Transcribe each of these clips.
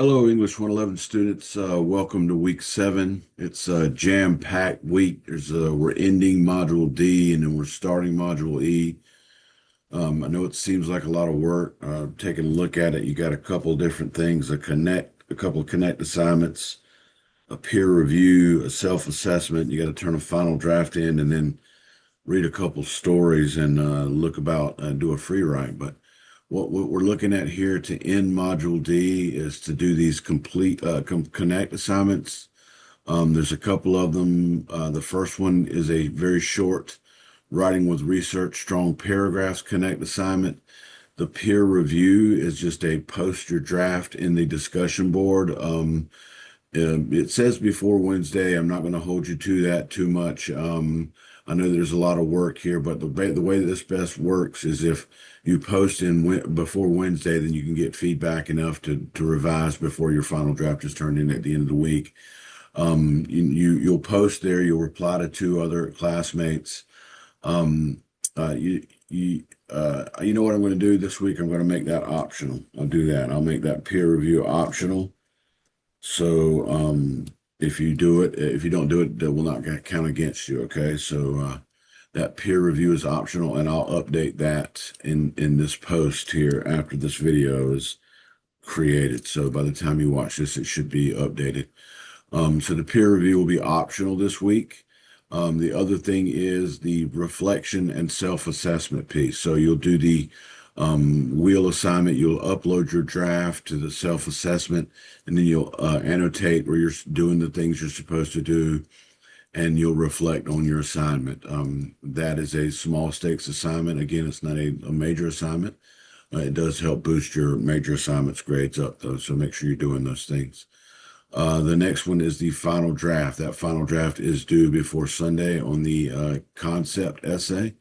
Hello, English 111 students. Welcome to week 7. It's a jam-packed week. We're ending Module D and then we're starting Module E. I know it seems like a lot of work. Taking a look at it, you got a couple different things, a couple of connect assignments, a peer review, a self-assessment. You got to turn a final draft in and then read a couple stories and do a free write. But what we're looking at here to end Module D is to do these complete connect assignments. There's a couple of them. The first one is a very short writing with research, strong paragraphs connect assignment. The peer review is just a post your draft in the discussion board. It says before Wednesday. I'm not going to hold you to that too much. I know there's a lot of work here, but the way that this best works is if you post before Wednesday, then you can get feedback enough to revise before your final draft is turned in at the end of the week. You'll post there. You'll reply to 2 other classmates. You know what I'm going to do this week? I'm going to make that optional. I'll do that. I'll make that peer review optional. So if you don't do it, that will not count against you. Okay, so that peer review is optional, and I'll update that in this post here after this video is created. So by the time you watch this, it should be updated. So the peer review will be optional this week. The other thing is the reflection and self-assessment piece. So you'll do the wheel assignment, you'll upload your draft to the self-assessment, and then you'll annotate where you're doing the things you're supposed to do, and you'll reflect on your assignment. That is a small stakes assignment. Again, it's not a major assignment. It does help boost your major assignments grades up, though, so make sure you're doing those things. The next one is the final draft. That final draft is due before Sunday on the concept essay.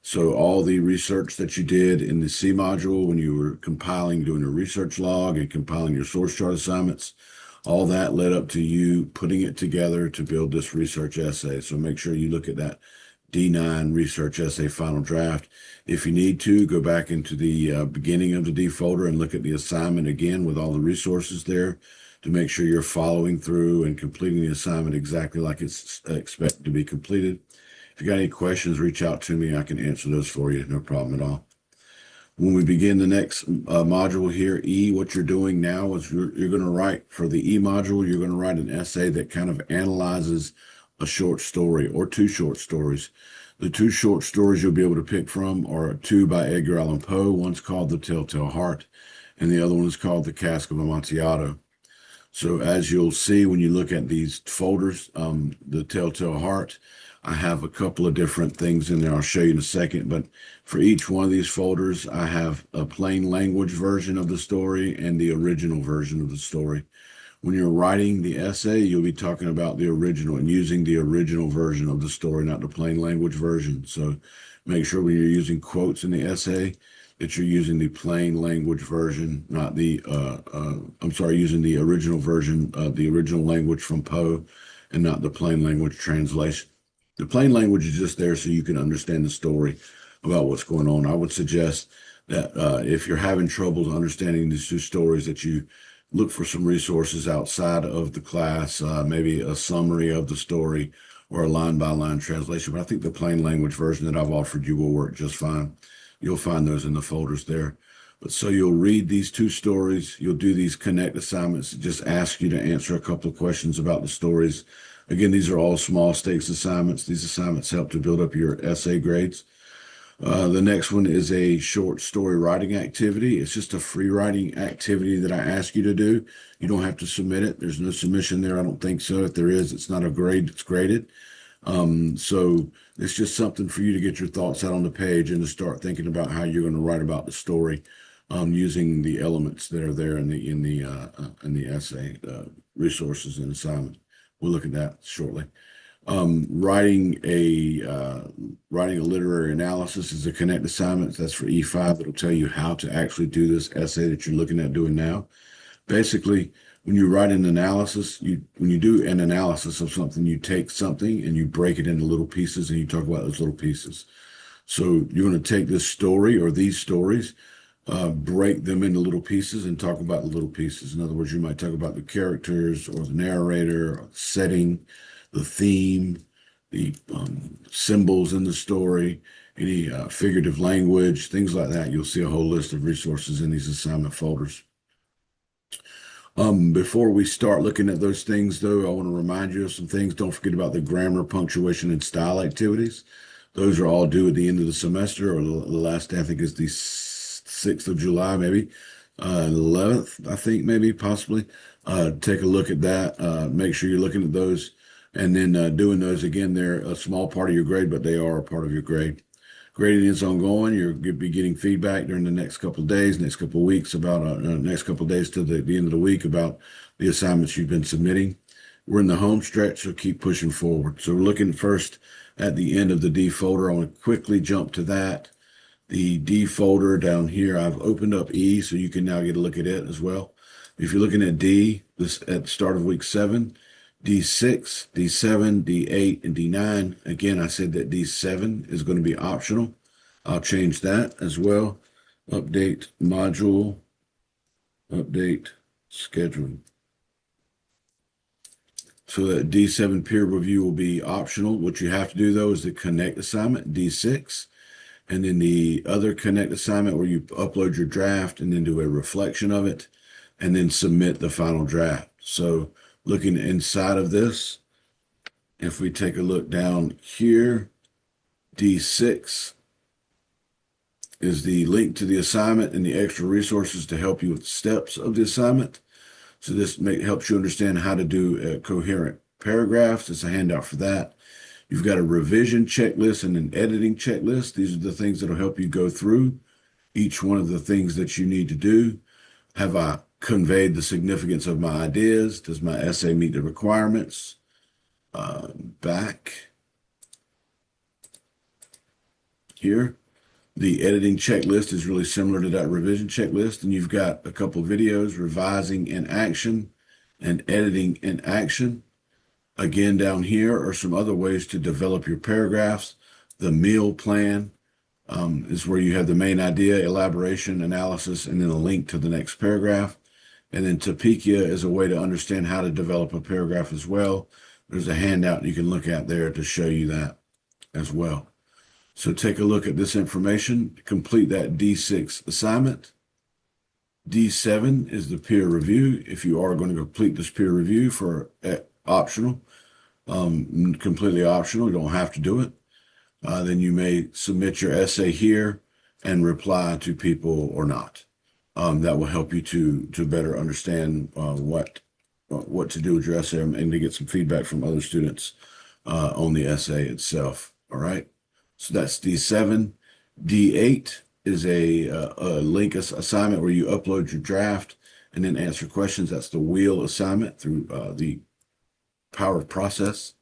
So all the research that you did in the C module when you were doing a research log and compiling your source chart assignments, all that led up to you putting it together to build this research essay. So make sure you look at that D9 research essay final draft. If you need to, go back into the beginning of the D folder and look at the assignment again with all the resources there to make sure you're following through and completing the assignment exactly like it's expected to be completed. If you got any questions, reach out to me. I can answer those for you. No problem at all. When we begin the next module here, E, what you're doing now is you're going to write for the E module, you're going to write an essay that kind of analyzes a short story or 2 short stories. The 2 short stories you'll be able to pick from are 2 by Edgar Allan Poe. One's called The Telltale Heart, and the other one is called The Cask of Amontillado. So as you'll see when you look at these folders, The Telltale Heart, I have a couple of different things in there. I'll show you in a second, but for each one of these folders, I have a plain language version of the story and the original version of the story. When you're writing the essay, you'll be talking about the original and using the original version of the story, not the plain language version. So make sure when you're using quotes in the essay that you're using the plain language version, not using the original version of the original language from Poe and not the plain language translation. The plain language is just there so you can understand the story about what's going on. I would suggest that if you're having trouble understanding these 2 stories, that you look for some resources outside of the class, maybe a summary of the story or a line-by-line translation. But I think the plain language version that I've offered you will work just fine. You'll find those in the folders there. But so you'll read these 2 stories. You'll do these connect assignments that just ask you to answer a couple of questions about the stories. Again, these are all small stakes assignments. These assignments help to build up your essay grades. The next one is a short story writing activity. It's just a free writing activity that I ask you to do. You don't have to submit it. There's no submission there. I don't think so. If there is, it's not a grade. It's graded. So it's just something for you to get your thoughts out on the page and to start thinking about how you're going to write about the story using the elements that are there in the essay resources and assignment. We'll look at that shortly. Writing a literary analysis is a connect assignment. That's for E5. It'll tell you how to actually do this essay that you're looking at doing now. Basically, when you write an analysis, when you do an analysis of something, you take something and you break it into little pieces and you talk about those little pieces. So you're going to take this story or these stories, break them into little pieces and talk about the little pieces. In other words, you might talk about the characters or the narrator, or the setting, the theme, the symbols in the story, any figurative language, things like that. You'll see a whole list of resources in these assignment folders. Before we start looking at those things, though, I want to remind you of some things. Don't forget about the grammar, punctuation, and style activities. Those are all due at the end of the semester, or the last day, I think, is the 6th of July, maybe 11th, I think, maybe possibly. Take a look at that. Make sure you're looking at those, and then doing those again. They're a small part of your grade, but they are a part of your grade. Grading is ongoing. You'll be getting feedback during the next couple of days, next couple of weeks about next couple of days to the end of the week about the assignments you've been submitting. We're in the home stretch, so keep pushing forward. So we're looking first at the end of the D folder. I want to quickly jump to that. The D folder down here, I've opened up E, so you can now get a look at it as well. If you're looking at D, this at the start of week 7, D6, D7, D8, and D9. Again, I said that D7 is going to be optional. I'll change that as well. Update module, update schedule. So that D7 peer review will be optional. What you have to do, though, is the connect assignment, D6, and then the other connect assignment where you upload your draft and then do a reflection of it, and then submit the final draft. So looking inside of this, if we take a look down here, D6 is the link to the assignment and the extra resources to help you with the steps of the assignment. So this helps you understand how to do coherent paragraphs. It's a handout for that. You've got a revision checklist and an editing checklist. These are the things that will help you go through each one of the things that you need to do. Have I conveyed the significance of my ideas? Does my essay meet the requirements? Back here, the editing checklist is really similar to that revision checklist, and you've got a couple of videos, revising in action and editing in action. Again, down here are some other ways to develop your paragraphs. The meal plan is where you have the main idea, elaboration, analysis, and then a link to the next paragraph. And then Topekia is a way to understand how to develop a paragraph as well. There's a handout you can look at there to show you that as well. So take a look at this information, complete that D6 assignment. D7 is the peer review. If you are going to complete this peer review for optional, completely optional, you don't have to do it. Then you may submit your essay here and reply to people or not. That will help you to better understand what to do with your essay and to get some feedback from other students on the essay itself. All right. So that's D7. D8 is a link assignment where you upload your draft and then answer questions. That's the wheel assignment through the power of process.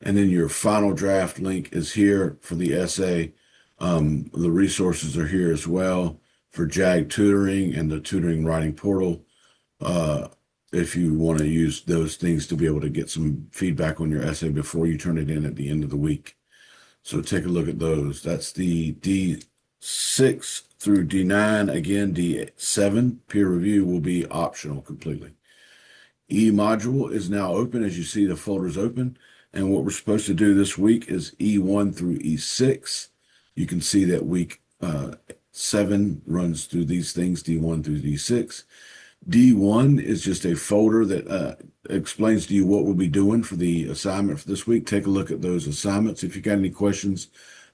And then your final draft link is here for the essay. The resources are here as well for JAG tutoring and the tutoring writing portal. If you want to use those things to be able to get some feedback on your essay before you turn it in at the end of the week. So take a look at those. That's the D6 through D9. Again, D7 peer review will be optional completely. E module is now open. As you see, the folder's open. And what we're supposed to do this week is E1 through E6. You can see that week 7 runs through these things, D1 through D6. D1 is just a folder that explains to you what we'll be doing for the assignment for this week. Take a look at those assignments. If you got any questions,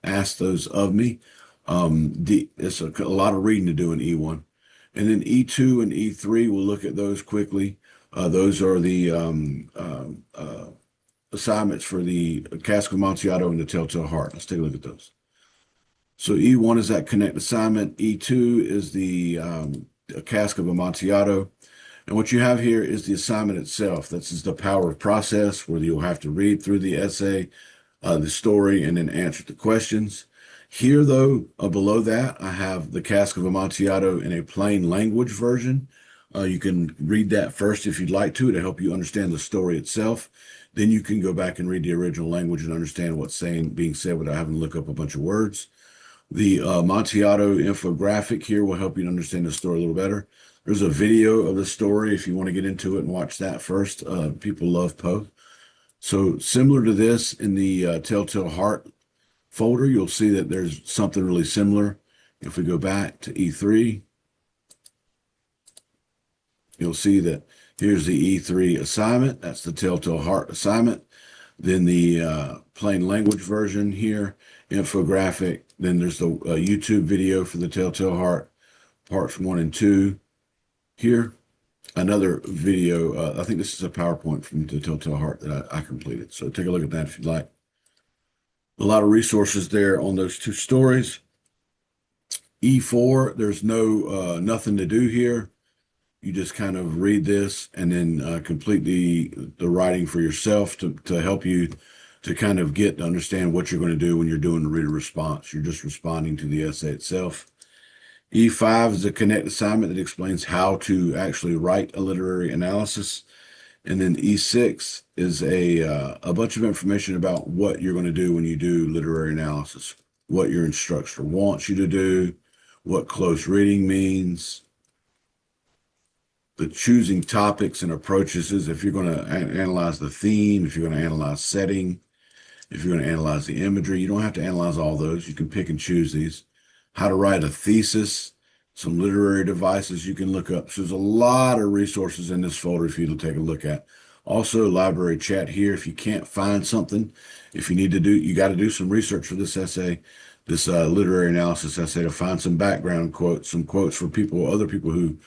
ask those of me. It's a lot of reading to do in E1. And then E2 and E3, we'll look at those quickly. Those are the assignments for the Cask of Amontillado and the Telltale Heart. Let's take a look at those. So E1 is that connect assignment. E2 is the Cask of Amontillado. And what you have here is the assignment itself. This is the power of process where you'll have to read through the essay, the story, and then answer the questions. Here, though, below that, I have the Cask of Amontillado in a plain language version. You can read that first if you'd like to help you understand the story itself. Then you can go back and read the original language and understand what's being said without having to look up a bunch of words. The Montiato infographic here will help you understand the story a little better. There's a video of the story if you want to get into it and watch that first. People love Poe. So similar to this in the Telltale Heart folder, you'll see that there's something really similar. If we go back to E3, you'll see that here's the E3 assignment. That's the Telltale Heart assignment. Then the plain language version here, infographic. Then there's the YouTube video for the Telltale Heart, parts 1 and 2 here. Another video, I think this is a PowerPoint from the Telltale Heart that I completed. So take a look at that if you'd like. A lot of resources there on those 2 stories. E4, there's nothing to do here. You just kind of read this and then complete the writing for yourself to help you to kind of get to understand what you're going to do when you're doing the reader response. You're just responding to the essay itself. E5 is a Connect assignment that explains how to actually write a literary analysis. And then E6 is a bunch of information about what you're going to do when you do literary analysis, what your instructor wants you to do, what close reading means, the choosing topics and approaches is if you're going to analyze the theme, if you're going to analyze setting, if you're going to analyze the imagery. You don't have to analyze all those. You can pick and choose these. How to write a thesis, some literary devices you can look up. So there's a lot of resources in this folder for you to take a look at. Also, library chat here. If you can't find something, if you need to do, you got to do some research for this essay, this literary analysis essay, to find some background quotes, some quotes for people, other people who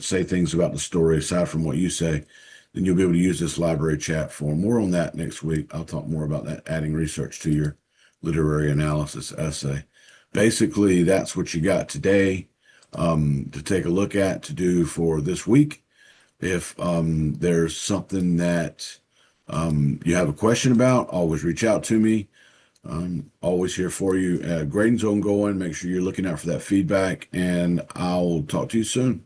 say things about the story aside from what you say, then you'll be able to use this library chat form. More on that next week. I'll talk more about that, adding research to your literary analysis essay. Basically, that's what you got today to take a look at, to do for this week. If there's something that you have a question about, always reach out to me. I'm always here for you. Grading's ongoing. Make sure you're looking out for that feedback, and I'll talk to you soon.